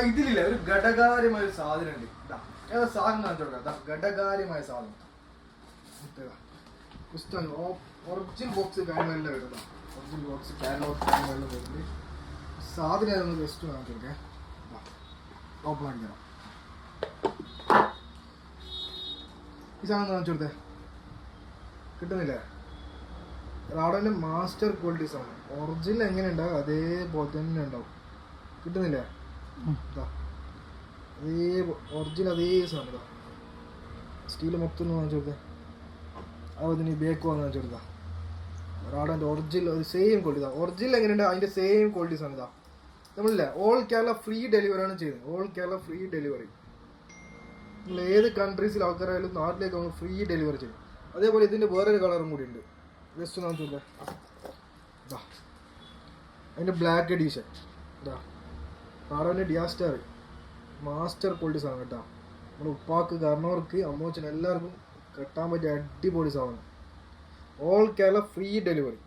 ഇതിലില്ല ഒരു ഘടകാര്യമായ ഒരു സാധനം ഉണ്ട്. ഏതാ സാധനം ഘടകാര്യമായ സാധനം ഒറിജിനൽ ബോക്സ് കാര്യങ്ങളെല്ലാം വരുന്നത്. ഒറിജിനൽ ബോക്സ് കാറ്റലോഗ് കാര്യങ്ങളെല്ലാം വരുന്നത്. സാധനം ഏതൊന്ന് ജസ്റ്റ് കാണിച്ചു കൊടുക്കേ. ഓപ്പൺ ആക്കിത്തരാം. ഈ സാധനം കാണിച്ചു കൊടുത്തേ. കിട്ടുന്നില്ലേ? റാഡോൻ്റെ മാസ്റ്റർ ക്വാളിറ്റീസ് ആണ്. ഒറിജിനൽ എങ്ങനെ ഉണ്ടാവും അതേപോലെ തന്നെ ഉണ്ടാവും. കിട്ടുന്നില്ലേ? അതേ ഒറിജിനൽ അതേ സാധനം ഇതാ. സ്റ്റീല് മൊത്തം ഒന്ന് വാങ്ങിച്ചു കൊടുത്തേ. അതുപോലെ തന്നെ ഈ ബേക്ക് വാങ്ങി വാങ്ങിച്ചു കൊടുത്താൽ റാഡോൻ്റെ ഒറിജിനൽ ഒരു സെയിം ക്വാളിറ്റി ഇതാ. ഒറിജിനൽ എങ്ങനെയുണ്ട് അതിൻ്റെ സെയിം ക്വാളിറ്റീസ് ആണ് ഇതാ. നമ്മളില്ലേ ഓൾ കേരള ഫ്രീ ഡെലിവറിയാണ് ചെയ്യുന്നത്. All Kerala free delivery. നിങ്ങൾ ഏത് കൺട്രീസിൽ ആൾക്കാരായാലും നാട്ടിലേക്ക് നമ്മൾ ഫ്രീ ഡെലിവറി ചെയ്യും. അതേപോലെ ഇതിൻ്റെ വേറൊരു കളറും കൂടി ഉണ്ട്. ജസ്റ്റ് കാണിച്ചു കൊടുത്തേ. ഇതാ അതിൻ്റെ ബ്ലാക്ക് എഡീഷൻ ഇതാ. റാഡോൻ്റെ ഡിയാസ്റ്റാർ മാസ്റ്റർ ക്വാളിറ്റി സാധനം കേട്ടോ. നമ്മുടെ ഉപ്പാക്ക് കാരണവർക്ക് അമ്മോച്ചന് എല്ലാവർക്കും കെട്ടാൻ പറ്റിയ അടിപൊളി സാധനം. All Kerala free delivery.